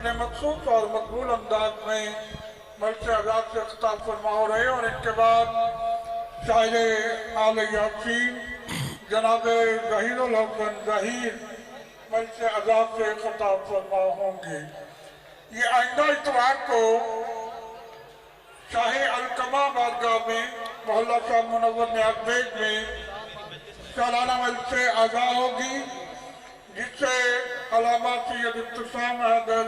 मखसूस और मकबूल अंदाज में मल्क आज़ाद से खिताब फरमा हो रहे और इनके बाद शायर आल यासीन जनाब ज़हीरुल हसन ज़हीर मल्क आज़ाद से खिताब फरमा होंगे। ये आइंदा इतवार को शाह अलकमा बारगाह में मोहल्ला शाह मुनव्वर नियाज़ बेग में सालाना मल्क से आज़ा होगी, जिससे अलामा सैयद इब्तिसाम हैदर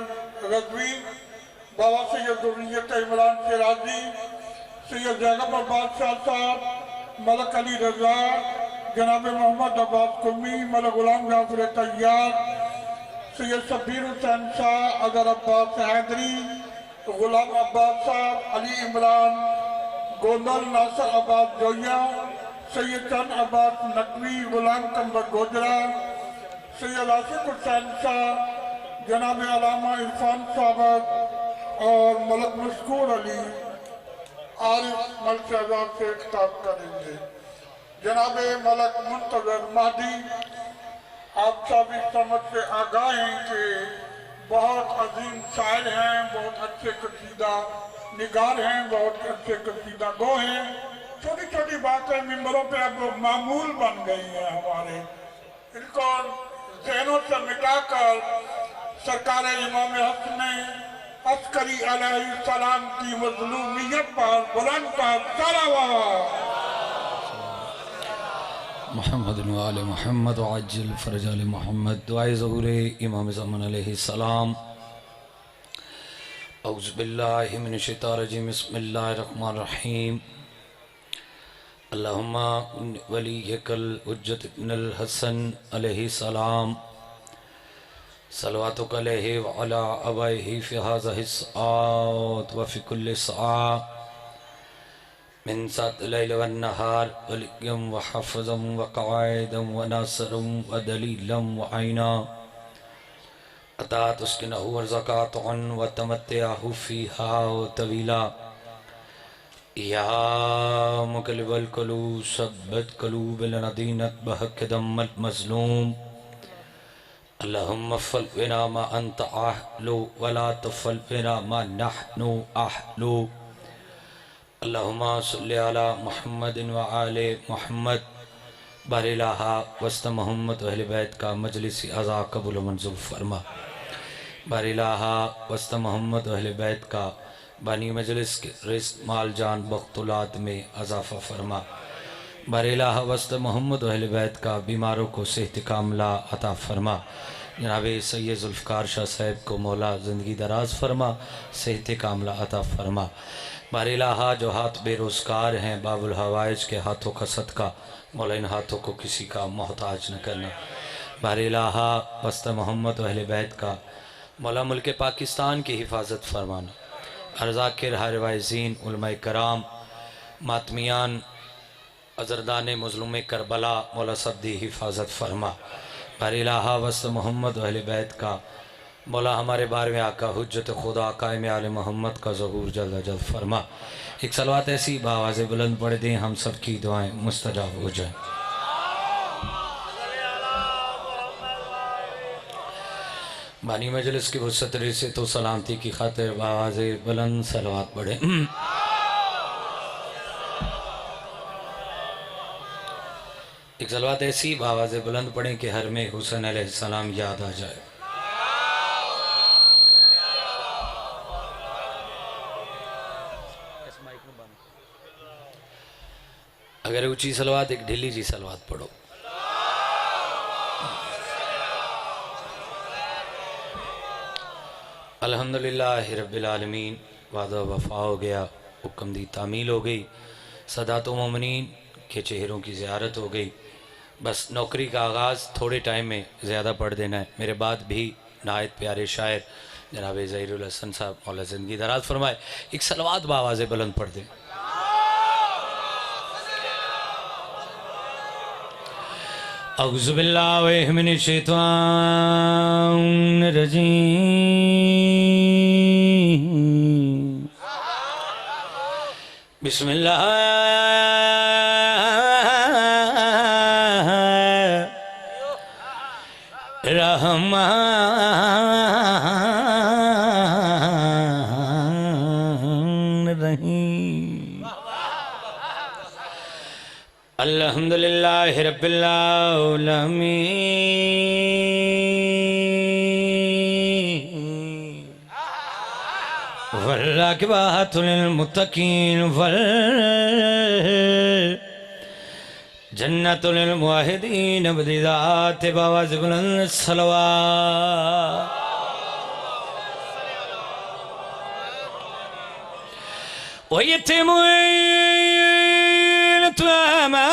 रज़वी, बाबा सैयद ज़ुर्रियत इमरान सिराजी, सैयद जैनब अब्बास शाह साहब, मलक अली रज़ा, जनाब मोहम्मद अब्बास कुमी, मलक गुलाम जाफर तैयार, सैयद शब्बीर हुसैन शाह, अदर अब्बास हैदरी, गुलाम अब्बास साहब, अली इमरान गोंदल, नासर अब्बास जोया, सैयद चंद अब्बास नकवी, गुलाम कंबर गोजरा, सैयद आसिफ हुसैन शाह, जनाब अलामा इरफान साहब और मलक मशकूर अली आरिफ मल्क आज़ाद से खिताब करेंगे। जनाब मलक मुंतज़र महदी, आप सब इस समझ से आगाह हैं कि बहुत अजीम शायर हैं, बहुत अच्छे कसीदा निगार हैं, बहुत अच्छे कसीदा गो हैं। छोटी छोटी बातें मिंबरों पे अब मामूल बन गई हैं हमारे, इनको ज़हनों से मिटाकर सरकार इमाम हसन अस्करी अलैहिस्सलाम की मज़लूमियत पर बुलंद पर सलावत। मोहम्मद वाले मोहम्मद अज्जल फरज आले मोहम्मद। दुआए ज़हूर इमाम ज़मान अलैहिस्सलाम। औज़ु बिल्लाहि मिनश शैतानिर रजीम। बिस्मिल्लाहिर रहमानिर रहीम। अल्लाहुम्मा वलियकल हुज्जत इब्नुल हसन अलैहिस्सलाम सलवातुक अलैहि व अला अबैहि फ़ी हाज़िहि सआत व फ़ी कुल्लि सआ मिन सातिल लैल वन नहार वलिय्यम व हाफ़िज़म व क़ाइदम व नासिरम व दलीलम व ऐना अता तुस्किनहु व ज़कातन व तमत्तअहु फ़ीहा तवीला या मुक़ल्लिबल क़ुलूब सब्बित क़ुलूबना दीनक बहक़ दम्मल मज़लूम। अल्लाहुम्मा फ़अल बिना मा अंत अहलु वला तफ़अल बिना मा नहनु अहलु। अल्लाहुम्मा सल्लि अला मुहम्मदिन व आले मुहम्मद। बारिलाहा वस्त मोहम्मद व अहले बैत का मजलिस अज़ा कबूल मंजूर फरमा। बारिलाहा वस्त मोहम्मद व अहले बैत का बानी मजलिस के रिज़्क़ माल जान बख्तुलात में अज़ाफ़ा फरमा। बारिलाहा वस्त मोहम्मद व अहले बैत का बीमारों को सेहत कामला अता फरमा। जनाब सैयद ज़ुल्फ़िकार शाह साहब को मौला ज़िंदगी दराज फरमा, सेहत कामला अता फरमा। बारिलाहा जो हाथ बेरोज़गार हैं, बाबुल हवाइज के हाथों का सदका मौला इन हाथों को किसी का मोहताज न करना। बारिलाहा वस्त मोहम्मद व अहले बैत का मौला मुल्क पाकिस्तान की हिफाजत फरमाना। अर्ज़ाकिर हारवाइज़ीन उलमाए कराम मातमियान अज़रदान मज़लूम करबला मौला सद्दी हिफाजत फरमा। बारिलाहा वस्त मोहम्मद व अहले बैत का मौला हमारे 12वें आका हुज्जत खुदा कायम आले मोहम्मद का ज़हूर जल्द अज जल्द फरमा। एक सलवात ऐसी बावाज़ बुलंद पढ़ दें, हम सब की दुआएँ मुस्तजाब हो जाएँ। बानी मजलिस की वसत से तो सलामती की खातिर बावाज़ बुलंद सलवात पढ़ें। एक सलवात ऐसी बावाज़ बुलंद पढ़ें कि हर में हुसैन अलैहिस्सलाम याद आ जाए। अगर ऊंची सलवात एक ढीली जी सलवात पढ़ो। अल्हम्दुलिल्लाह रब्बिल आलमीन। वादा वफ़ा हो गया, हुक्म दी तामील हो गई, सदातो मोमिनीन के चेहरों की ज़ियारत हो गई। बस नौकरी का आगाज़ थोड़े टाइम में ज़्यादा पढ़ देना है। मेरे बाद भी नायत प्यारे शायर जनाब ज़हीरुल हसन साहब मौला ज़िंदगी दराज फरमाए, एक सलवात बावाज़ बुलंद पढ़ दें। औज़ु बिल्लाहि मिनश शैतानिर रजीम। बिस्मिल्लाहिर्रहमानिर्रहीम। अल्हम्दुलिल्लाहि रब्बिल आलमीन वल्लाकिबातु लिल मुत्तकीन वल जन्नतु लिल मुवाहिदीन बदिदात बावाज़ बुलंद सलवात वयतिमुन तुमा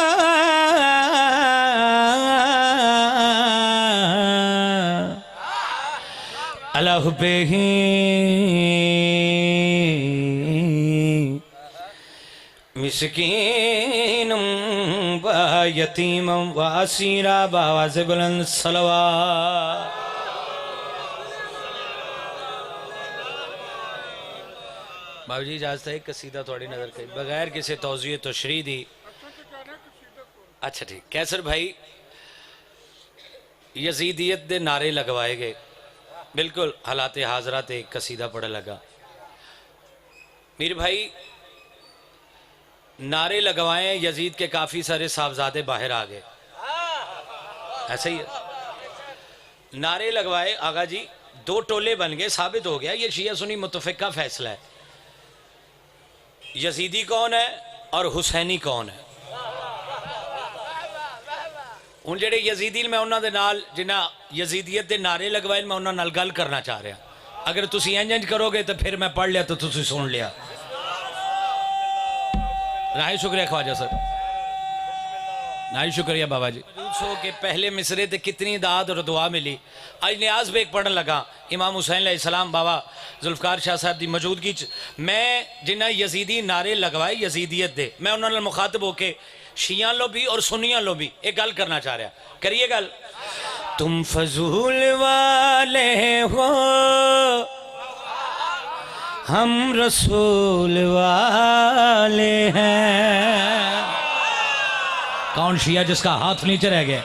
अला हुब्बिही मिस्कीनम व यतीमम व असीरा बावाज़ बुलंद सलवात बाबू जी इजाजत है। एक कसीदा थोड़ी नजर करी बगैर किसी तौज़ीह तशरीह दी। अच्छा ठीक कैसर भाई यजीदियत दे नारे लगवाए गए बिल्कुल हालात हाजरा ते एक कसीदा पढ़ लगा। मीर भाई नारे लगवाए यजीद के काफी सारे साहबजादे बाहर आ गए ऐसे ही है। नारे लगवाए आगा जी दो टोले बन गए साबित हो गया ये शिया सुन्नी मुत्तफिका फैसला है। यजीदी कौन है और हुसैनी कौन है। हूँ जेडे यजीदी मैं उन्होंने नाल जिन्हें यजीदियत के नारे लगवाए मैं उन्होंने नाल गल करना चाह रहा। अगर तुसी इंज करोगे तो फिर मैं पढ़ लिया तो तुसी सुन लिया। ना शुक्रिया ख्वाजा सर ना शुक्रिया बाबा जी। सो के पहले मिसरे ते कितनी दाद और दुआ मिली। आज न्याज बेग पढ़न लगा इमाम हुसैन अलैहिस्सलाम बाबा जुल्फकार शाह साहब की मौजूदगी मैं जिन्हें यजीदी नारे लगवाए यजीदियत दे मैं उन्होंने मुखातब होके शिया लो भी और सुनिया लो भी एक गल करना चाह रहा। करिए गल। तुम फजूल वाले हो हम रसूल वाले हैं। कौन शिया जिसका हाथ नीचे रह गया।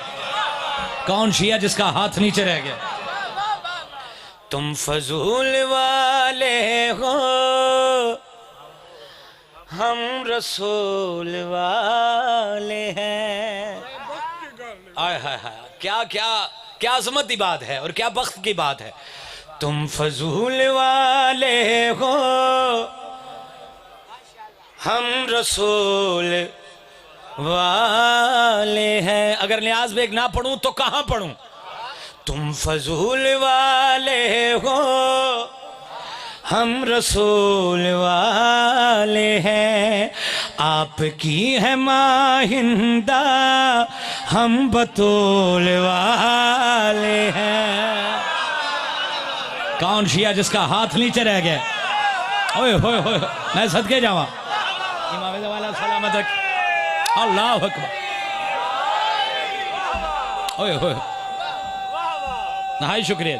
कौन शिया जिसका हाथ नीचे रह गया। तुम फजूल वाले हो हम रसूल वाले हैं। आय हाय हाय क्या क्या क्या अजमत की बात है और क्या बख्त की बात है। तुम फजूल वाले हो हम रसूल वाले हैं। अगर नियाज बेग ना पढ़ूं तो कहां पढ़ूं। तुम फजूल वाले हो हम रसूल वाले हैं। आपकी है माहिंदा हम बतूल वाले हैं। कौन शिया जिसका हाथ नीचे रह गया। ओए होए होए मैं सदके जावा इमाम ज़वाला सलामत रख। अल्लाह अकबर। ओए होए नहाई शुक्रिया।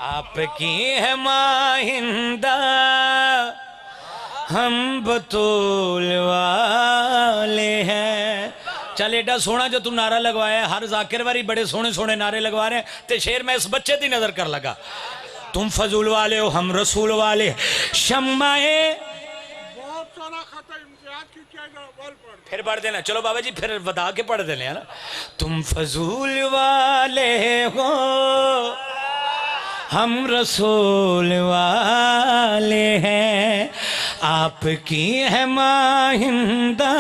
आपकी है माहिंदा हम बतूल वाले हैं। चल एडा सोना जो तू नारा लगवाया हर जाकिर वारी बड़े सोने सोने नारे लगवा रहे हैं ते शेर मैं इस बच्चे की नजर कर लगा। तुम फजूल वाले हो हम रसूल वाले। शम्माए फिर पढ़ देना। चलो बाबा जी फिर बता के पढ़ देने है ना। तुम फजूल वाले हो हम रसूल वाले हैं। आपकी है माहिंदा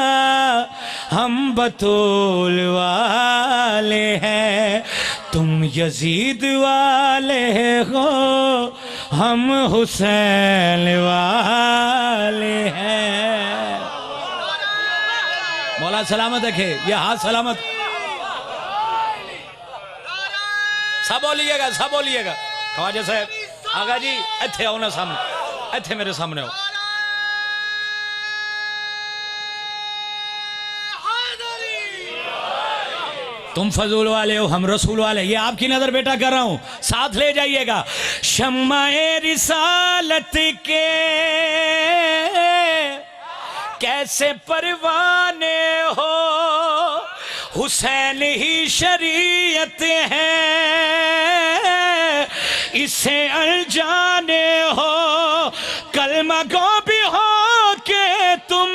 हम बतूल वाले हैं। तुम यजीद वाले हो हम हुसैन वाले हैं। मौला सलामत रखे ये हाथ सलामत। सब बोलिएगा सब बोलिएगा। ख्वाजा साहब आगा जी इत्थे आओ ना सामने इत्थे मेरे सामने आओ। तुम फजूल वाले हो हम रसूल वाले। ये आपकी नजर बेटा कर रहा हूं साथ ले जाइएगा। शम्माए रिसालत के कैसे परवाने हो हुसैन ही शरीयत है इसे अनजाने हो। कलमा को भी हो के तुम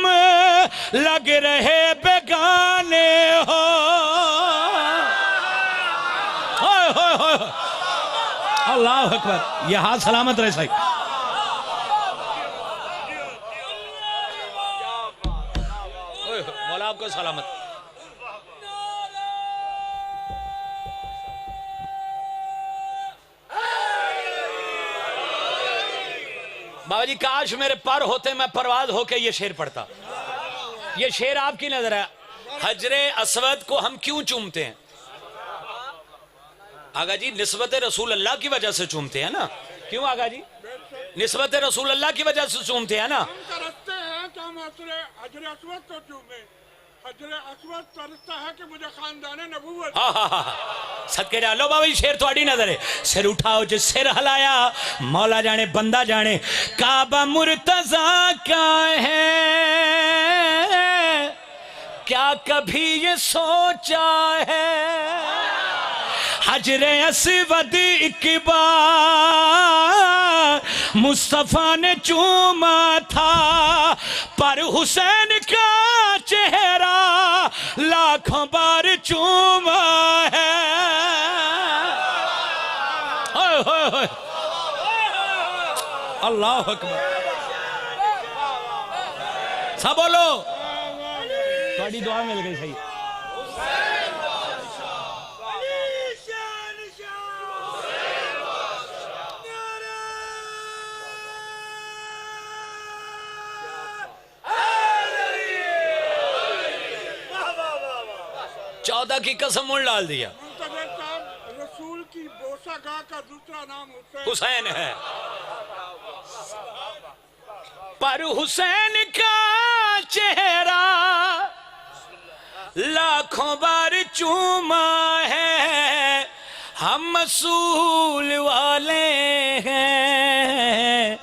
लग रहे बेगाने हो। अल्लाह अकबर, ये हाथ सलामत रहे सही। मौला आपको सलामत। बाबा जी काश मेरे पर होते, मैं परवाज होके ये शेर पढ़ता। ये शेर आपकी नजर है। हजरे अस्वद को हम क्यों चूमते हैं आगा जी? निस्बत रसूल अल्लाह की वजह से चूमते हैं ना। क्यों आगा जी? निस्बत रसूल अल्लाह की वजह से चूमते हैं ना। हम तरसते हैं कि हम हजरे अस्वद को चूमें। हजरे अस्वद तरसता है कि मुझे खानदाने नबूवत। सदके डालो बाबा जी, शेर थोड़ी नजर है। सिर उठाओ जो सिर हलाया, मौला जाने बंदा जाने। काबा मुर्तजा का है, क्या कभी ये सोचा है? हजरे अस्वद एक बार मुस्तफा ने चूमा था, पर हुसैन का चेहरा लाखों बार चूमा है। अल्लाह अकबर, सब बोलो। थोड़ी दुआ मिल गई सही। चौदह की कसम उड़ डाल दिया। रसूल की बोसा गा का दूसरा नाम हुसैन है, पर हुसैन का चेहरा लाखों बार चूमा है। हम मसूल वाले हैं,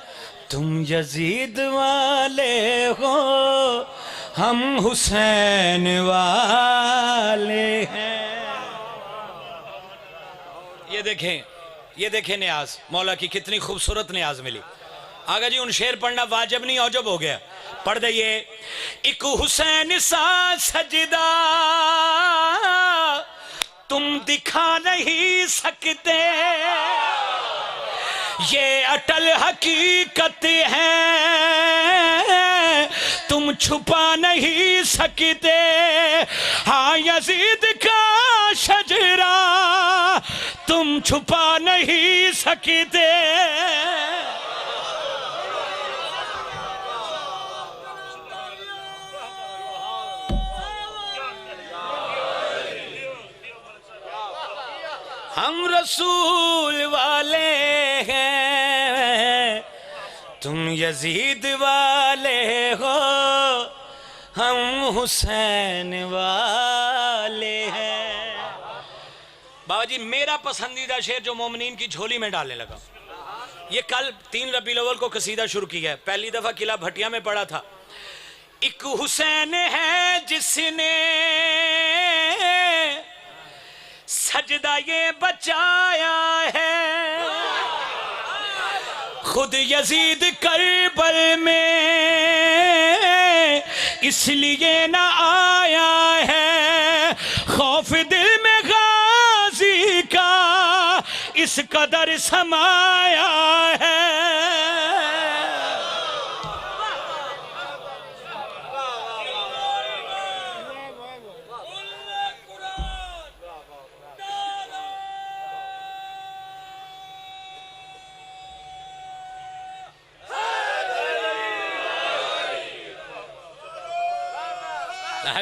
तुम यजीद वाले हो, हम हुसैन वाले हैं। ये देखें न्याज, मौला की कितनी खूबसूरत न्याज मिली। आगा जी उन शेर पढ़ना वाजिब नहीं औजब हो गया। पढ़ दइए। एक हुसैन सा सजदा तुम दिखा नहीं सकते, ये अटल हकीकत है, तुम छुपा नहीं सकते। हाँ यजीद का शजरा तुम छुपा नहीं सकते। हम रसूल वाले हैं, तुम यजीद वाले हो, हम हुसैन वाले हैं। बाबा जी मेरा पसंदीदा शेर जो मोमिनीन की झोली में डालने लगा, ये कल 3 रबीउल अव्वल को कसीदा शुरू किया है। पहली दफा किला भटिया में पढ़ा था। एक हुसैन है जिसने सजदा ये बचाया है, खुद यजीद करबल में इसलिए ना आया है। खौफ दिल में गाजी का इस कदर समाया है।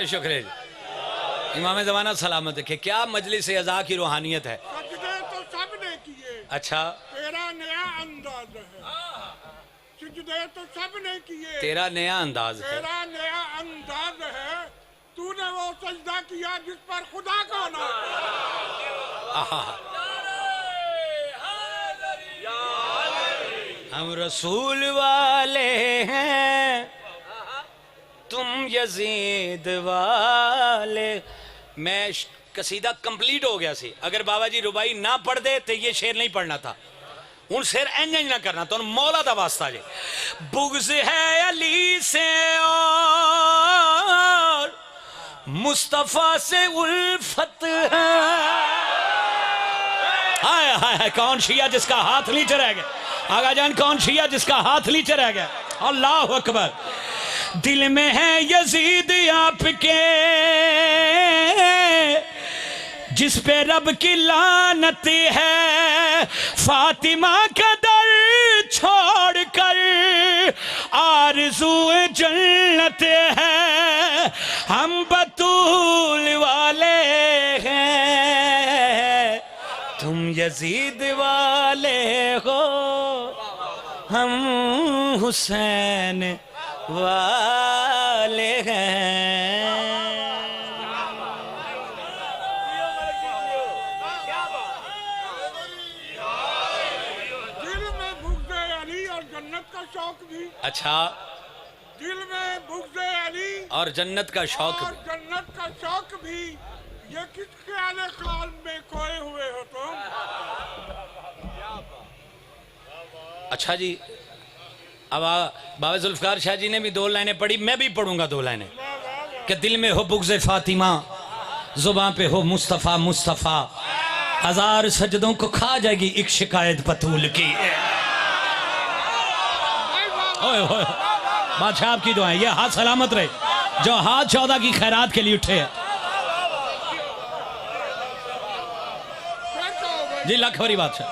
शुक्रिया जी। इमाम ज़माना सलामत है। क्या मजलिस अज़ा की रूहानियत है। सजदे तो सबने किए। अच्छा तेरा नया अंदाज है। सजदे तो सबने किए। तेरा नया अंदाज है। तेरा नया अंदाज है। तूने वो सजदा किया जिस पर खुदा का नाम है। हम रसूल वाले हैं, तुम यजीद वाले। मैं कसीदा कंप्लीट हो गया सी। अगर बाबा जी रुबाई ना पढ़ दे तो ये शेर नहीं पढ़ना था। हूँ शेर इंज ना करना तो मौला दा वास्ता जे। बुग़्ज़ है अली से मुस्तफा से उल्फत है। हाय हाय हाय, कौन शिया जिसका हाथ नीचे रह गया? आगा जान, कौन शिया जिसका हाथ नीचे रह गया? अल्लाह अकबर। दिल में है यजीद आपके, जिस पे रब की लानत है। फातिमा का दर छोड़कर आरज़ू जन्नत है। हम बतूल वाले हैं, तुम यजीद वाले हो, हम हुसैन वाले हैं। शौक भी, अच्छा, दिल में बुग़्ज़ अली और जन्नत का शौक और जन्नत का शौक भी, ये किस ख्याल काल में खोए हुए हो तुम? अच्छा जी, अब बाबा जुल्फ़िकार शाह जी ने भी 2 लाइनें पढ़ी, मैं भी पढ़ूंगा 2 लाइनें। कि दिल में हो बुग़्ज़ फातिमा, जुबान पे हो मुस्तफ़ा मुस्तफ़ा, हजार सजदों को खा जाएगी एक शिकायत बतूल की। ओए ओए, बादशाह आपकी दुआएं, ये हाथ सलामत रहे जो हाथ 14 की खैरात के लिए उठे हैं। जी लाख भरी बादशाह।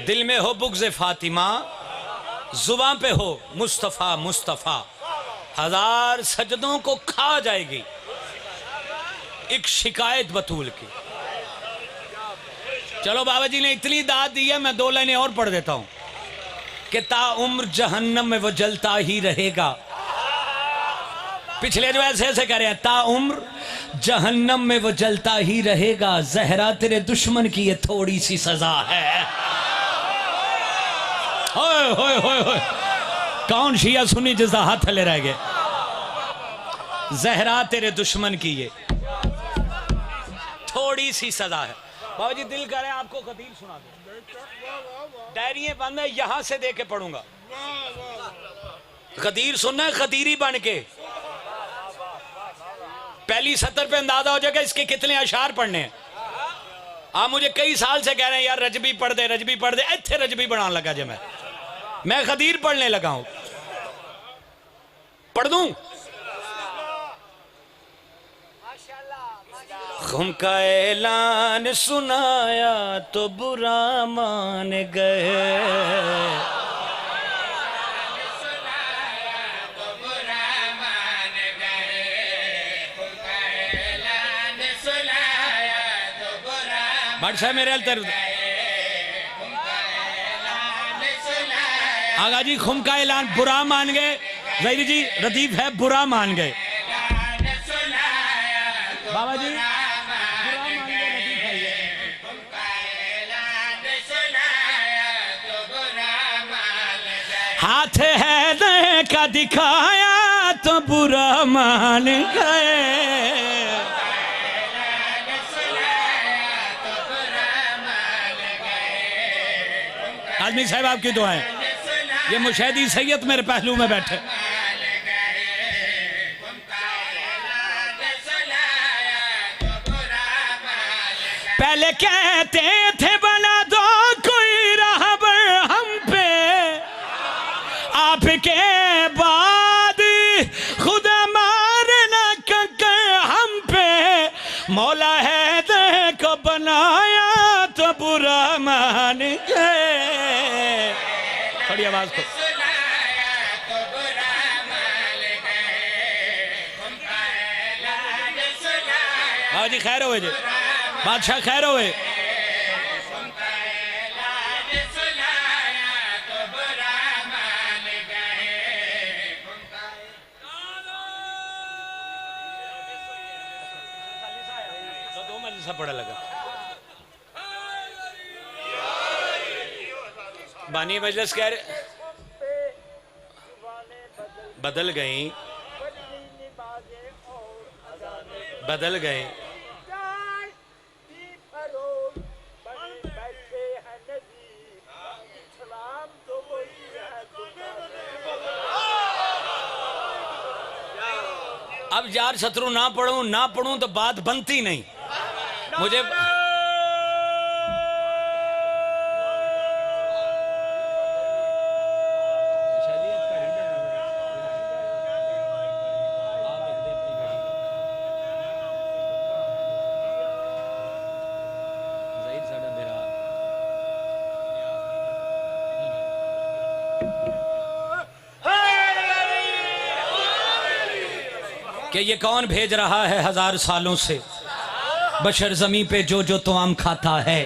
दिल में हो बुग़्ज़ फातिमा, जुबान पे हो मुस्तफ़ा मुस्तफ़ा, हजार सजदों को खा जाएगी एक शिकायत बतूल की। चलो बाबा जी ने इतनी दाद दी है, मैं 2 लाइनें और पढ़ देता हूं कि ताउम्र जहन्नम में वो जलता ही रहेगा। पिछले जो ऐसे ऐसे कह रहे हैं, ताउम्र जहन्नम में वो जलता ही रहेगा, जहरा तेरे दुश्मन की ये थोड़ी सी सजा है। होए होए होए होए, कौन शिया सुनी जिसका हाथ थले रह गए? जहरा तेरे दुश्मन की ये थोड़ी सी सजा है। बाबा जी दिल करे आपको खतीब सुना दो, डायरियां बंद है, यहां से दे के पढ़ूंगा। खतीर सुनना है, खतीरी बन के। पहली सतर पे अंदाजा हो जाएगा इसके कितने अशार पढ़ने हैं। आप मुझे कई साल से कह रहे हैं यार रजबी पढ़ दे, रजबी पढ़ दे। इत्थे रजबी बनाने लगा जब मैं खतीर पढ़ने लगा हूं। पढ़ दूं? खुम का ऐलान सुनाया तो बुरा मान गए। बादशाह मेरे आगा जी, खुम का ऐलान बुरा मान गए। जहीर जी रदीफ है, बुरा मान गए। बाबा जी हाथ है दे का दिखाया तो बुरा मान गए। आदमी साहब आपकी दुआएं, ये मुशाहिदी सैयद मेरे पहलू में बैठे। पहले कहते थे बना दो कोई रहबर हम पे, आपके बाद खुदा मारना कर हम पे। मौला है दे को बनाया तो बुरा मान गए। थोड़ी आवाज को। बाबा खैर हुए जी, बादशाह खैर हुए। पड़ा लगा बानी मजलिस कह रहे बदल गई, बदल गए। अब यार शत्रु ना पढ़ूं तो बात बनती नहीं। मुझे कि ये कौन भेज रहा है 1000 सालों से बशर जमी पे जो जो तमाम खाता है,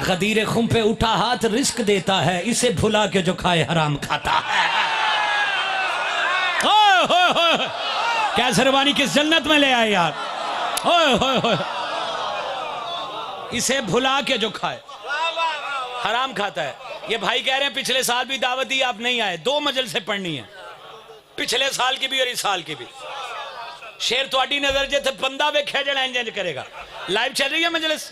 गदीर खुम पे उठा हाथ रिस्क देता है, इसे भुला के जो खाए हराम खाता है। क्या सरवानी किस जन्नत में ले आए यार। इसे भुला के जो खाए हराम खाता है। ये भाई कह रहे हैं पिछले साल भी दावत दी आप नहीं आए, 2 मंजिल से पढ़नी है, पिछले साल की भी और इस साल की भी। शेर थोड़ी नजर जिथे बंदा वेख्या जड़ा इंज करेगा। लाइव चल रही है मजलिस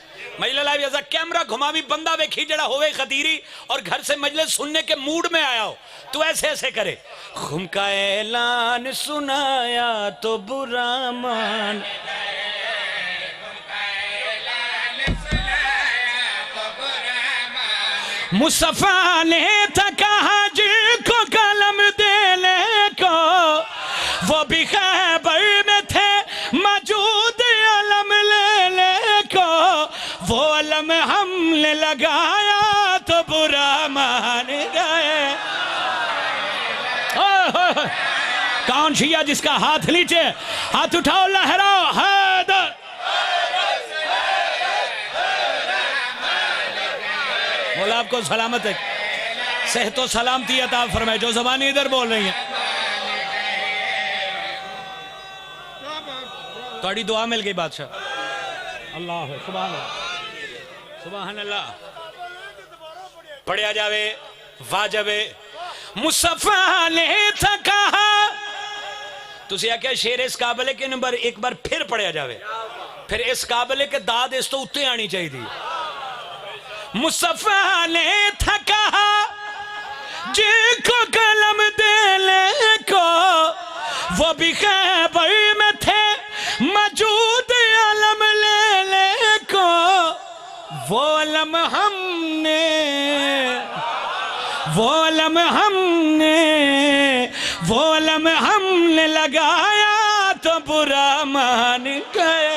लाइव, ऐसा कैमरा घुमा भी बंदा वेखी जड़ा होवे खदीरी और घर से मजलिस सुनने के मूड में आया हो तो ऐसे ऐसे करे। खुम का ऐलान सुनाया तो बुरा मान, मुस्तफा ने था कहा जी को कलम देने को, वो भी खैबर में थे मौजूद अलम लेने को, वो अलम हमने लगाया तो बुरा मान गए। कौन शिया जिसका हाथ नीचे, हाथ उठाओ लहराओ हैदर। बोला आपको सलामत है, सेहतो सलामती अता फरमाए। जो ज़बानी इधर बोल रही है थोड़ी दुआ मिल गई बादशाह। अल्लाह सुभान अल्लाह सुभान अल्लाह। पढ़िया जावे वाजबे। मुस्तफा ने था कहा, तुसी आख्या शेर इस काबले के नंबर एक बार फिर पढ़िया जावे, फिर इस काबले के दाद इस तो उत्ते आनी चाहिए। मुस्तफा ने था कहा जिनको कलम देने को, वो भी खैबर में थे मौजूद अलम लेने को, वो अलम हमने लगाया तो बुरा मान गए।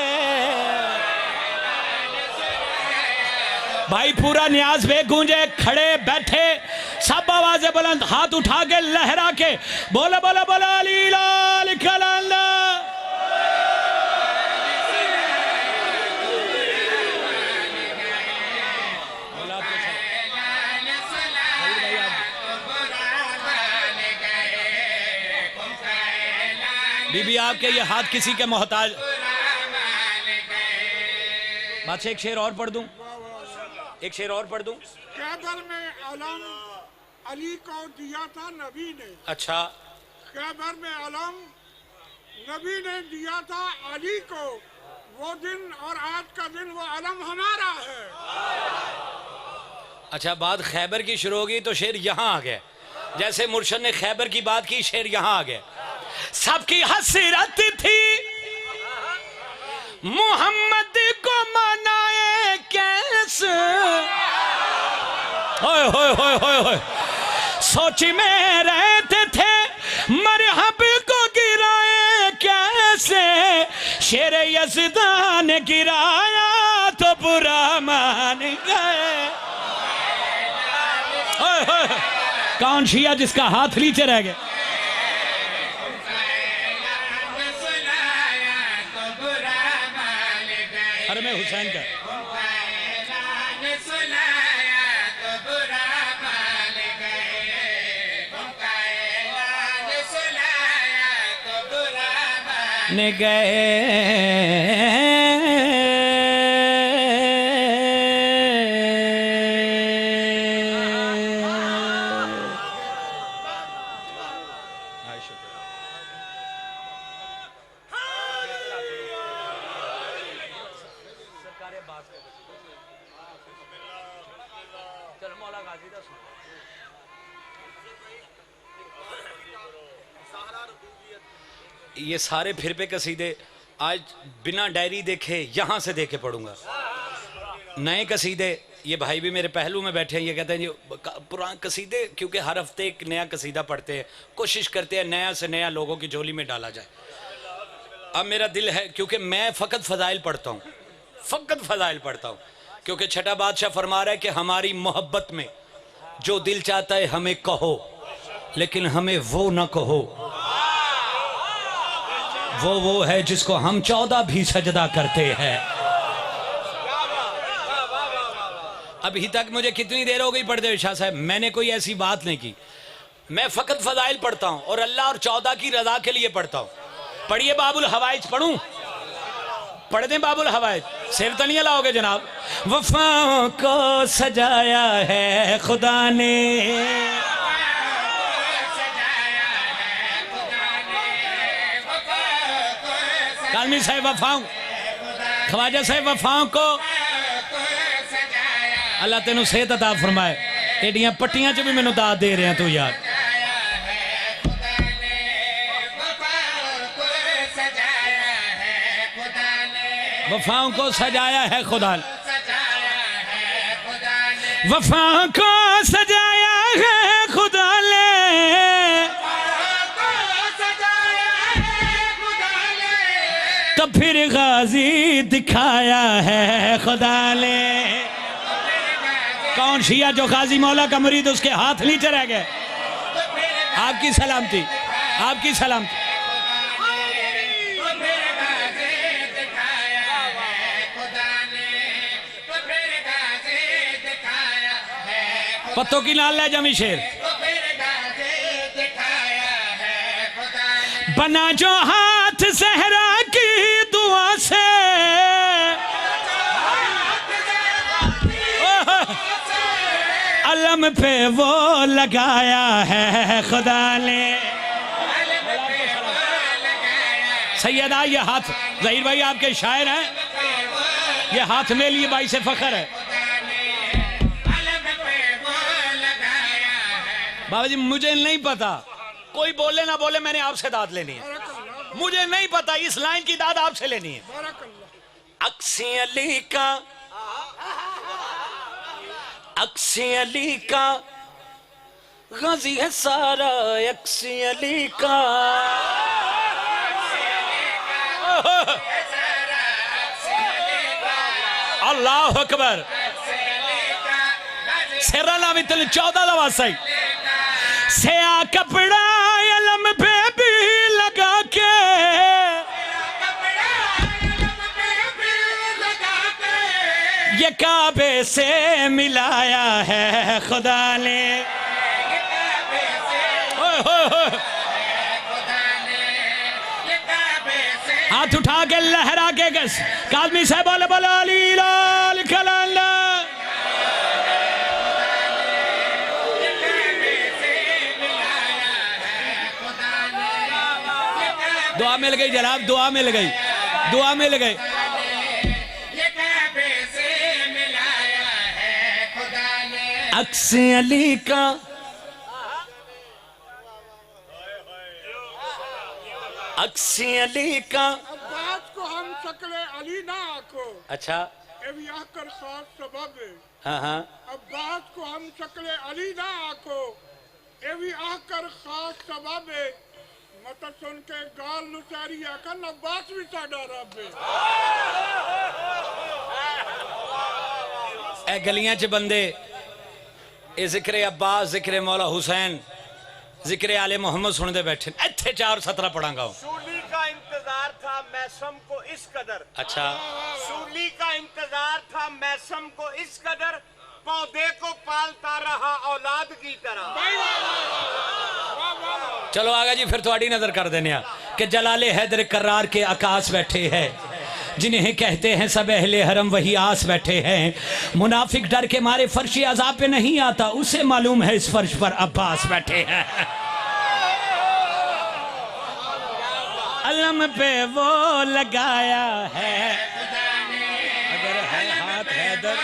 भाई पूरा न्याज बे गूंजे, खड़े बैठे सब आवाजें बुलंद, हाथ उठा के लहरा के बोला बोला बोला अली लाल कलांदा। बीबी आपके ये हाथ किसी के मोहताज। बादशाह एक शेर और पढ़ दूं, एक शेर और पढ़ दूं। कैबर में अलम अली को दिया था नबी ने। अच्छा, कैबर में अलम नबी ने दिया था अली को, वो दिन और आज का दिन वो अलम हमारा है। अच्छा, बात खैबर की शुरू होगी तो शेर यहाँ आ गया। जैसे मुर्शद ने खैबर की बात की, शेर यहाँ आ गया। सबकी हसरत थी मोहम्मद को मनाए कैसे, होय होय होय होय होय, सोची में रहते थे मरहब को गिराए कैसे, शेर यज़दा ने गिराया तो बुरा मान गए। होय होय, कौन शिया जिसका हाथ नीचे रह गया। अरे मैं हुसैन का ने गए ये सारे फिर पे कसीदे आज बिना डायरी देखे यहाँ से देखे पढ़ूंगा। नए कसीदे, ये भाई भी मेरे पहलू में बैठे हैं, ये कहते हैं ये पुराने कसीदे, क्योंकि हर हफ्ते एक नया कसीदा पढ़ते हैं, कोशिश करते हैं नया से नया लोगों की झोली में डाला जाए। अब मेरा दिल है, क्योंकि मैं फ़कत फ़ज़ाइल पढ़ता हूँ, फ़कत फ़ज़ाइल पढ़ता हूँ, क्योंकि छठा बादशाह फरमा रहा है कि हमारी मोहब्बत में जो दिल चाहता है हमें कहो, लेकिन हमें वो ना कहो। वो है जिसको हम 14 भी सजदा करते हैं। अभी तक मुझे कितनी देर हो गई पढ़ते हुए शाह साहब, मैंने कोई ऐसी बात नहीं की। मैं फ़कत फ़ज़ाइल पढ़ता हूँ और अल्लाह और 14 की रज़ा के लिए पढ़ता हूँ। पढ़िए बाबुल हवाइज, पढ़ूं? पढ़ दें बाबुल हवाइज, सिर तो नहीं हिलाओगे जनाब। वफ़ाओं को सजाया है खुदा ने, कालमी साहब वफ़ाओं, ख्वाजा साहब वफ़ाओं को अल्लाह तेनू सेहत अता फरमाए। एडियां पट्टियां च भी मैनू दाद दे रहे हैं तू यार। वफ़ाओं को सजाया है खुदा ने, वफ़ाओं को सजाया है खुदा ने, तो फिर गाजी दिखाया है खुदा ने। कौन शिया जो गाजी मौला का मुरीद, उसके हाथ नीचे रह गए। आपकी सलामती, आपकी सलामती। पत्तों की नाल ले जमी शेर बना जो हाथ सहरा की दुआ से, अलम पे वो लगाया है खुदा ने। सैयदा ये हाथ, ज़हीर भाई आपके शायर हैं, ये हाथ में लिए भाई से फख्र है। बाबा जी मुझे नहीं पता, कोई बोले ना बोले, मैंने आपसे दाद लेनी है। मुझे नहीं पता, इस लाइन की दाद आपसे लेनी है। अक्सी अली का, अक्सी अली का गाजी है सारा, अक्सी अली का। अल्लाह अकबर। सेरा नाम इतने 14 दफा सही सेया कपड़ा अलम पे भी लगा के, ये काबे से मिलाया है खुदा ने। हाथ उठा के लहरा के गस कादमी साहब बोले बोले अली लाल कलाला। दुआ मिल गई जनाब, दुआ मिल गई, दुआ मिल गई। अक्सी अली का, अक्सी अली का अब्बास को हम शक्ले अली ना आखो। अच्छा, एवी आकर खास सबब। हाँ हाँ, अब्बास को हम शक्ले अली ना आखो, एवी आकर खास सबब। मत सुन के गाल नुसारी आकर अब्बास भी साडा रब है। ए गलियां च बंदे ए जिक्र अब्बास, जिक्र मौला हुसैन, जिक्र आले मोहम्मद सुनते बैठे। इत्थे 4-17 पढ़ांगा। सूली का इंतजार था मैसम को इस कदर। अच्छा, सूली का इंतजार था मैसम को इस कदर, पौधे को पालता रहा औलाद की तरह। चलो आगे जी, फिर थोड़ी नजर कर देने कि जलाले हैदर करार के आकाश बैठे हैं, जिन्हें कहते हैं सब अहले हरम वही आस बैठे हैं। मुनाफिक डर के मारे फर्शी अज़ाब पे नहीं आता, उसे मालूम है इस फर्श पर अब्बास बैठे हैं। अलम पे वो लगाया है, अगर है हाथ हैदर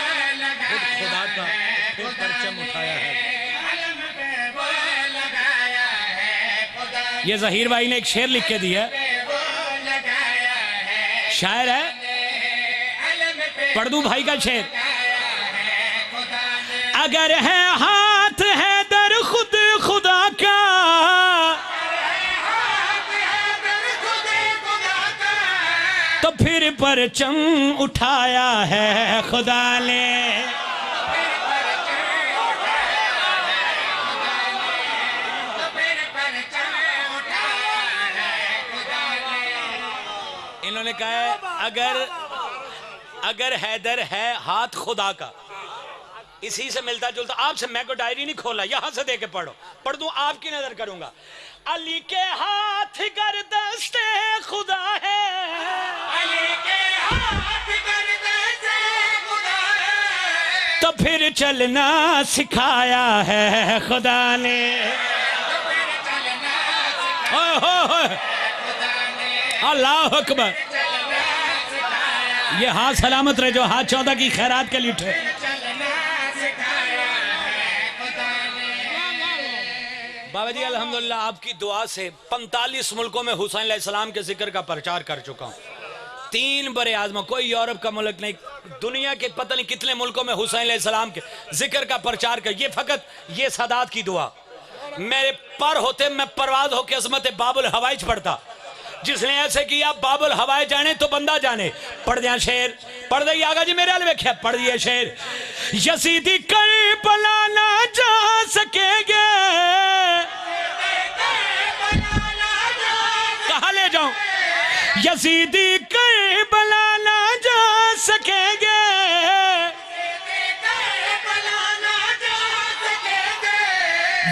खुद खुदा का, फिर परचम उठाया है। ये जहीर भाई ने एक शेर लिख के दिया है, शायर है, पढ़ दूं भाई का शेर। अगर है हाथ है दर खुद खुदा का, तो फिर परचम उठाया है खुदा ने। इन्होंने कहा है अगर हैदर है हाथ खुदा का, इसी से मिलता जुलता। आपसे मैं को डायरी नहीं खोला, यहां से दे के पढ़ो, पढ़ दूं आपकी नजर करूंगा। अली के हाथ कर दस्ते खुदा है, अली के हाथ कर दस्ते खुदा है, तो फिर चलना सिखाया है खुदा ने। अल्लाह अकबर। ये हाथ सलामत रहे जो हाथ 14 की खैरात के लिए उठे। बाबा जी अल्हम्दुलिल्लाह आपकी दुआ से 45 मुल्कों में हुसैन अलैहिस्सलाम के जिक्र का प्रचार कर चुका हूँ। 3 बड़े आज़म, कोई यूरोप का मुल्क नहीं, दुनिया के पता नहीं कितने मुल्कों में हुसैन अलैहिस्सलाम के जिक्र का प्रचार कर। ये फकत ये सादात की दुआ। मेरे पर होते मैं परवाज होकर अजमत बाबुल हवाइज पढ़ता। जिसने ऐसे किया बाबुल हवाए जाने तो बंदा जाने। पढ़ दिया शेर, पढ़ दी आगा जी मेरे वेख्या, पढ़ दिया शेर। यजीदी करबला ना जा सकेंगे, कहाँ ले जाऊं? यजीदी करबला ना जा सकेंगे,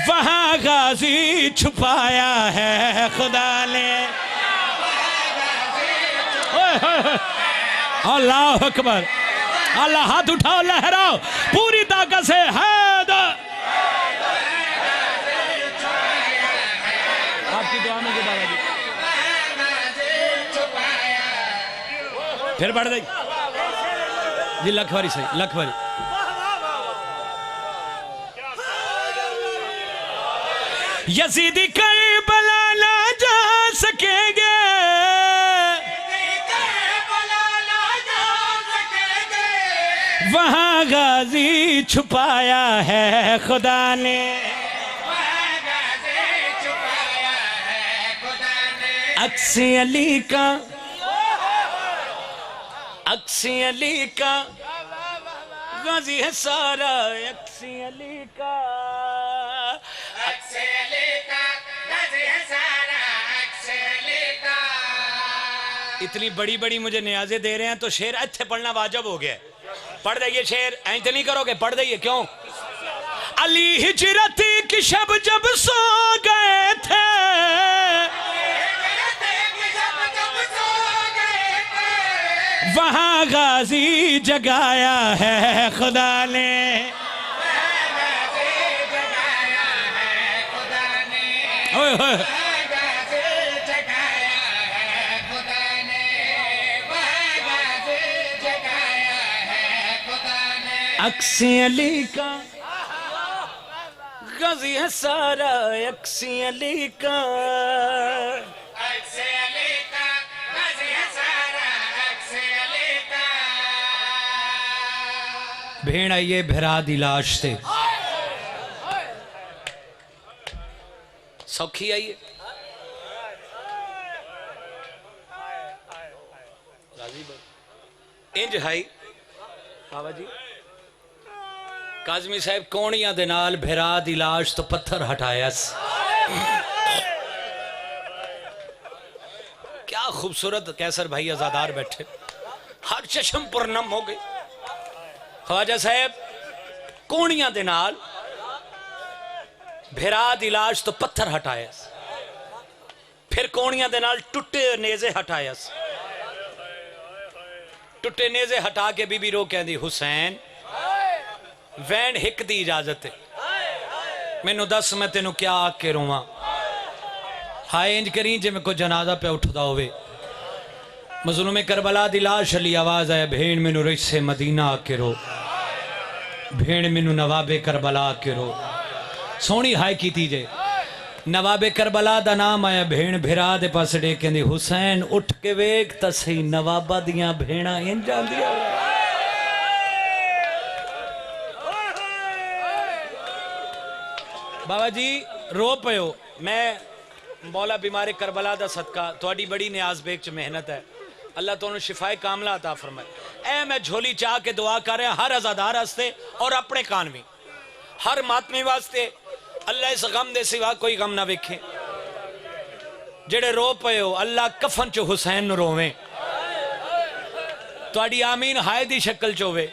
वहां गाजी छुपाया है खुदा ने। अल्लाह अकबर। अल्लाह हाथ उठाओ, लहराओ पूरी ताकत से। हैदर आपकी दुआ में बाबा जी फिर बढ़ गई जी। लखवारी सही, लखवारी। यजीदी करबला ना जा सकेंगे, वहां गाजी छुपाया है खुदा ने। अक्सी अली का, अक्सी अली का गाजी है सारा, अक्सी अली का, अक्सी अली का गाजी है सारा, अक्सी अली का। इतनी बड़ी बड़ी मुझे न्याज़े दे रहे हैं तो शेर अच्छे पढ़ना वाजिब हो गया। पढ़ दइए शेर, ऐसे नहीं करोगे, पढ़ दइए। क्यों? अली हिजरती की शब जब सो गए थे, वहां गाजी जगाया है खुदा ने। ओए होए। अक्सी अली का गाजी है सारा, अक्सी अली का, अक्सी अली का गाजी है सारा, अक्सी अली का। भेड़ आइए भरा दी लाश से, सौखी आइए। इंज हाई बाबा जी काजमी साहब कोणिया दे नाल भेरा दी लाश तो पत्थर हटाया। क्या खूबसूरत कैसर भाई आजादार बैठे, हर चश्म पुरनम हो गई। ख्वाजा साहब कोणिया दे नाल भेरा दी लाश तो पत्थर हटाया, फिर कोणिया दे नाल टुटे नेजे हटाया। टुटे नेजे हटा के बीबी रो कहती हुसैन वैन हिक दी इजाजत है, मैनू दस मैं तेनू क्या आके रोवां। हाय इंज करी जे मैं को जनाजा पे उठदा होवे। मजलूम करबला दी लाश अली आवाज आया, भेड़ मैनू रिसे मदीना आके रो, भेड़ मैनू नवाबे करबला आके रो। सोहनी हाय कीती जे। नवाबे करबला दा नाम आया भेण भिरा दे पासड़े कहंदी हुसैन उठ के वेख तां सही नवाबा दियां भेणा इंज जांदियां। बाबा जी रो पयो मैं मौला बीमारे करबला दा सदका तुहाडी बड़ी नियाज बेग च मेहनत है अल्लाह तुहानू शिफाए कामला अता फरमाए। ऐ मैं झोली चाह के दुआ कर रहा हर अज़ादार वास्ते और अपने कानवी हर मातमी वास्ते अल्लाह इस गम दे सिवा कोई गम ना वेखे। जेड़े रो पे हो अल्लाह कफन च हुसैन रोवे तुहाडी आमीन हाय दी शक्ल च होवे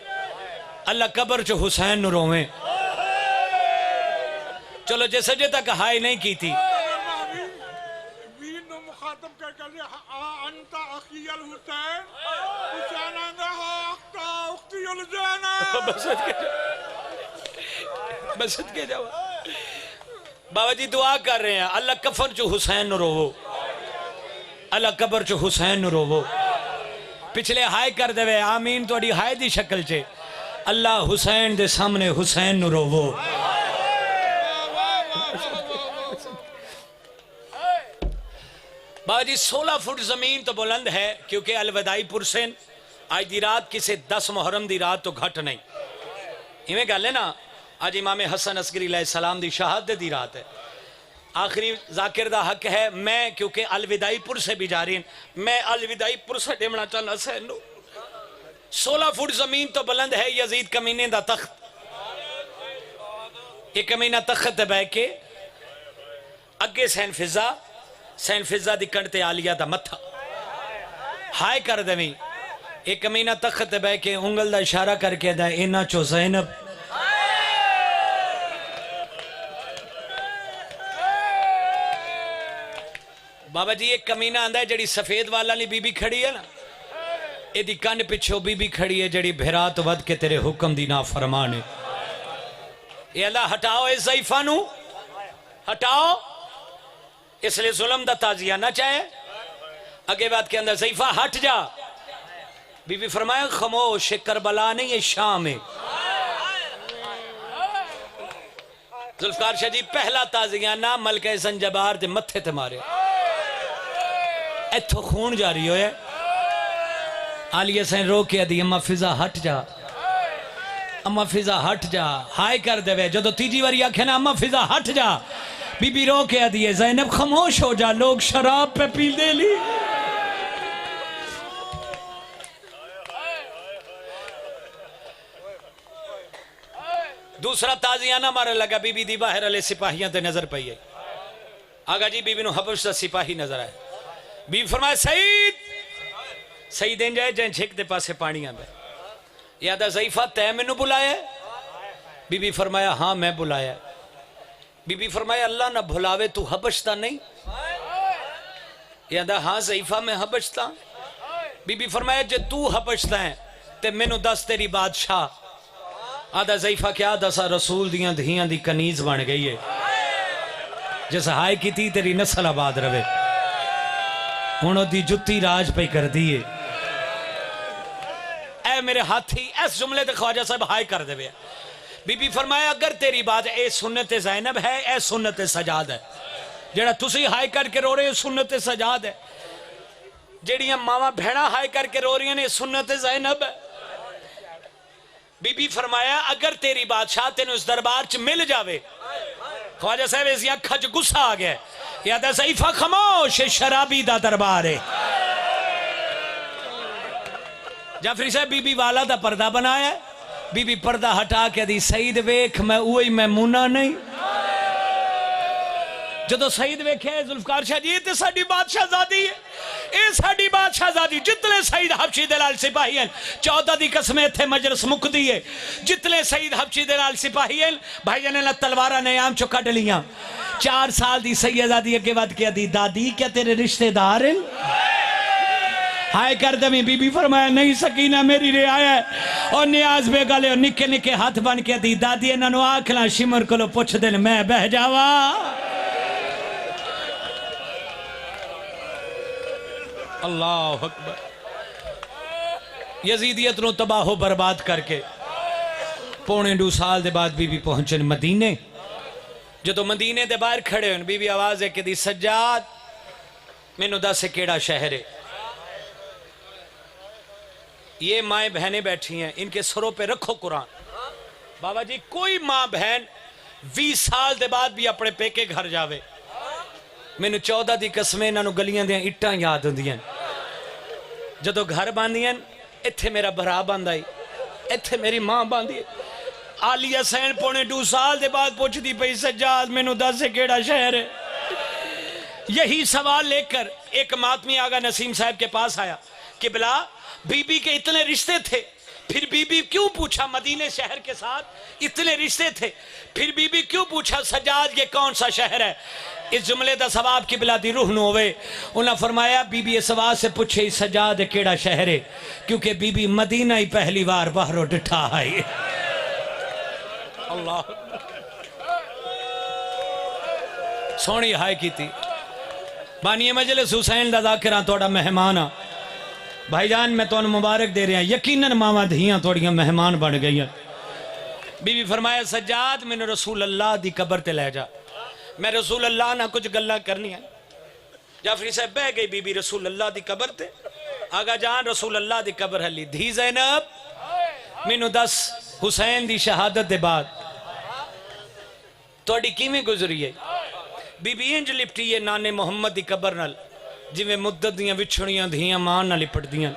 अल्लाह कबर च हुसैन रोवे। चलो जे सजे तक हाय नहीं की थी बसत के जाओ बाबा जी दुआ कर रहे हैं अल्लाह कफन च हुसैन रोवो अल्लाह कबर च हुसैन रोवो। पिछले हाय कर देवे आमीन थोड़ी हाय दी शक्ल च अल्लाह हुसैन दे सामने हुसैन रोवो। बाबा जी 16 फुट जमीन तो बुलंद है क्योंकि अलविदाई पुरसेन आज दी रात किसी 10 मुहर्रम दी रात तो घट नहीं इवें गल है ना। आज इमाम हसन अस्करी अलैहिस्सलाम दी शहादत दी रात है आखिरी जाकिर दा हक है। मैं क्योंकि अलविदाई पुर से भी जा रही हूं मैं अलविदाई पुर से टेमना चाहना सैन 16 फुट जमीन तो बुलंद है यजीद कमीने दा तख्त। एक कमीना तख्त बह के अगे सैन फिजा दी कंड ते आलिया दा मथा हाय कर देवी एक कमीना तख्त बह के उंगल दा इशारा करके दा इना चो ज़ैनब बाबा जी एक कमीना आंदा है जड़ी सफेद वाला ली बीबी खड़ी है ना एदी कंड पिछो बीबी खड़ी है जड़ी भिरात वध के तेरे हुक्म दी नाफरमान है। ये अल्लाह हटाओ इस ज़ईफा नू हटाओ इसलिए जुल्म दा ताजिया ना चाहे। अगे बात के अंदर ज़ईफा हट जा बीबी फरमाया खामोश करबला नहीं ये शाम है। जुल्फकार शाह जी पहला ताजिया ना मलके संजबार दे मथे ते मारे इथों खून जारी होया। आलिया सैन रो के आदि अम्मा फिजा हट जा अम्मा फिजा हट जा हाय कर देवे जो तीजी बारी आखे ना अम्मा फिजा हट जा बीबी रो के आदि ज़ैनब खामोश हो जा लोग शराब पे पी दे ली। दूसरा ताजियाना मारे लगा बीबी दी बाहर वाले सिपाहियां ते नजर पई है आगा जी बीबी नु हबश दा सिपाही नजर आए बीबी फरमाए सईद सईद इंज जाए जै झिक दे पासे पानी आंदा यादा ज़ईफा तै मैनू बुलाया बीबी फरमाया हाँ मैं बुलाया। बीबी फरमाया अल्लाह ना भुलावे तू हबशता नहीं यादा हाँ ज़ईफा मैं हबशता। बीबी फरमाया जे तू हबशता है ते मैनू दस तेरी बादशाह आदा ज़ईफा क्या दसा रसूल दियां धियां दी कनीज बन गई है जिस हाय की थी तेरी नस्ल आबाद रवे हुण ओदी जुत्ती राज पे कर दी है। ऐ मेरे हाथी इस जुमले ते ख्वाजा साहब हाय कर देवे। बीबी फरमाया अगर तेरी बात ए सुन्नत ज़ैनब है ए सुन्नत सजाद है जेड़ा तुसी हाय करके रो रहे हो सुन्नत सजाद है जेड़ियां मावा भेड़ा हाय करके रो रही ने सुन्नत ज़ैनब है। बीबी फरमाया अगर तेरी बादशाह तेन उस दरबार च मिल जावे ख्वाजा साहब इस अखा च गुस्सा आ गया याद ज़ईफा खामोश शराबी दा दरबार है। जाफरी साहब बीबी वाला दा पर्दा बनाया बीबी पर्दा हटा के दी सईद वेख मैं उही मैमूना नहीं जदों सईद वेखे जुल्फकार शाह जी ते साडी बादशाहजादी है ये साडी बादशाहजादी जितने सईद हबशी दे नाल सिपाही हैं 14 दी कसमें इत्थे मजलिस मुकदी है जितने सईद हबशी दे नाल सिपाही हैं भाईजान ने तलवारा ने आम चो कट लियां 4 साल दी सैयदादी अगे वध के दी दादी क्या तेरे रिश्तेदार हैं हाय कर दमी बीबी फरमाया नहीं सकीना मेरी रियाया है और नियाज बेगले और निके निके हाथ बन के दी दादी इन्होंने आखला शिमर को पुछ दे मैं बह जावा। अल्लाह अकबर यजीदियत नो तबाहो बर्बाद करके 2.25 साल के बाद बीबी पहुंचन मदीने जो मदीने दे बाहर खड़े हो बीबी आवाज है कि सज्जाद मैनू दस केड़ा शहर है। ये माए बहनें बैठी हैं, इनके सरों पे रखो कुरान। बाबा जी कोई माँ बहन 20 साल के बाद भी अपने पेके घर जावे, मैनू 14 की कसमें इन्हों गलियां दियां इट्टां याद होंदियां। जदों घर बांधियां इत्थे मेरा भरा बांधा, इत्थे मेरी माँ बांधी। आलिया सैन पौने 2 साल के बाद पूछती पई सज्जाद मैनू दस केड़ा शहर है। यही सवाल लेकर एक मातमी आगा नसीम साहब के पास आया कि बिला बीबी के इतने रिश्ते थे, फिर बीबी क्यों पूछा मदीने शहर के साथ इतने रिश्ते थे, फिर बीबी क्यों पूछा सज्जाद ये कौन सा शहर है। इस जुमले का सवाब की बिला दी रूह न होवे। उन्हें फरमाया बीबी इस सवाल से पूछे सज्जाद केड़ा शहर है, क्योंकि बीबी मदीना ही पहली बार बाहरों डिठा है। अल्लाह सोहनी हाय की थी। बानी मजलिस हुसैन दा ज़ाकिरा थोड़ा मेहमान आ भाईजान, मैं तुहानू मुबारक दे रहा। यकीनन मावां धियां थोड़ियां मेहमान बन गई। बीबी फरमाया सज्जाद मैनू रसूल अल्लाह दी कबर ते ले जा, मैं रसूल अल्लाह ना कुछ गल्लां करनियां। जाफरी साहब बह गई बीबी रसूल अल्लाह दी कबर ते। आगा जान रसूल अल्लाह दी कबर हली। धी ज़ैनब मैनू दस हुसैन दी शहादत दे बाद तुहाडी किवें गुजरी है। बीबी इंज लिपटी है नाने मुहम्मद दी कबर नाल जिवें मुद्दत दियां विछड़ियां धियां मां नाल लिपटदियां।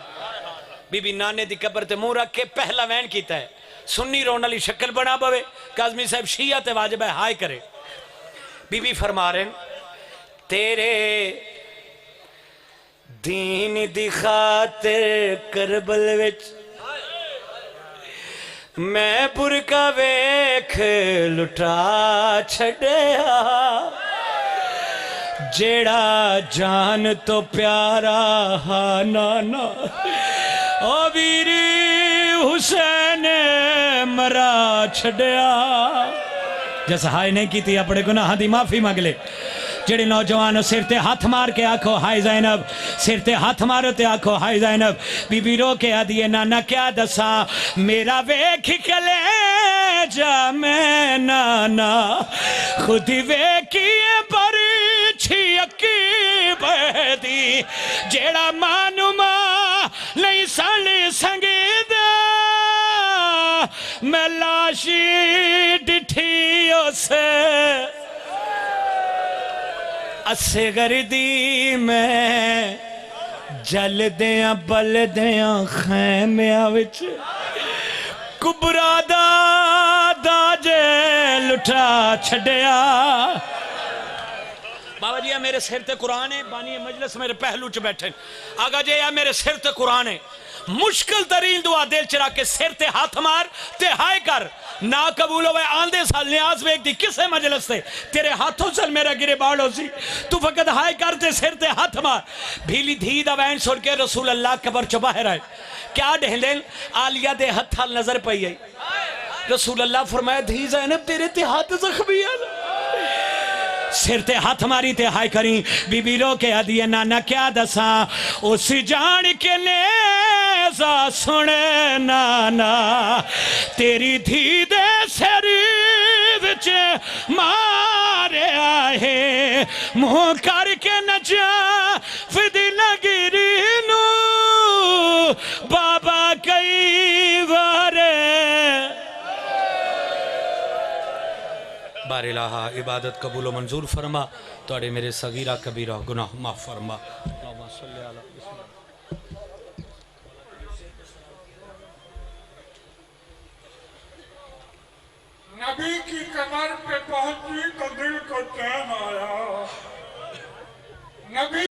बीबी नाने दी कबर ते मुंह रख के पहला वैन कीता है। सुन्नी रोन वाली शक्ल बना पवे, काज़मी साहब शिया ते वाजिब है हाय करे। बीबी फरमा रहे तेरे दीन दी खातिर करबल विच मैं बुरका वेख लुटा छड़िया, जेड़ा जान तो प्यारा हा नाना ओ वीरी हुसैन मरा छड़िया। जस हाय नहीं की थी अपने गुनाह दी माफी मंग ले। जेड़े नौजवान सिर ते हाथ मार के आखो हाय ज़ैनब, सिर ते हाथ मारो ते आखो हाय ज़ैनब। बीबी रो के आदि है नाना क्या दसा मेरा वेख कले जा मैं नाना खुद वेखिए पर छियकी बहदी, जेड़ा मानुमा नहीं सन संगीदा मैं लाशी डिठी उसे अस्से गर्दी में जल दिया बल दिया खैमिया विच कुबरा दाजे लुटा छड़िया। बाबा जी मेरे सिर ते कुरान है, बानी मजलिस मेरे पहलू च बैठे। आगा जी या मेरे सिर ते कुरान है। मुश्किल तरीन दुआ दिल चरा के सिर ते हाथ मार ते हाय कर ना कबूल होवे। आंदे साल न्याज वेख दी किसे मजलिस से तेरे हाथों से मेरा गिरे बाड़ो सी, तू फकत हाय कर ते सिर ते हाथ मार। भीली धी दा वैन सुन के रसूल अल्लाह कबर चो बाहर आए। क्या ढेंदेन आलिया दे हथ नजर पई आई। रसूल अल्लाह फरमाया धी ज़ैनब तेरे ते हाथ जख्मी है। सिर ते हाथ मारी ते हाय करी। बीबी रो के आदि नाना क्या दसा उस जान के नेज़ा सुने नाना तेरी धी दे सिर विच मारे आहे मुँह करके नचा फिदी नगरी नू बाबा कई बारे। बारिलाहा इबादत कबूल मंजूर फरमा, तोड़े मेरे सगीरा कबीरा गुनाह माफ फरमा। नबी की कमर पे पहुंची तो दिल को चैन आया। नबी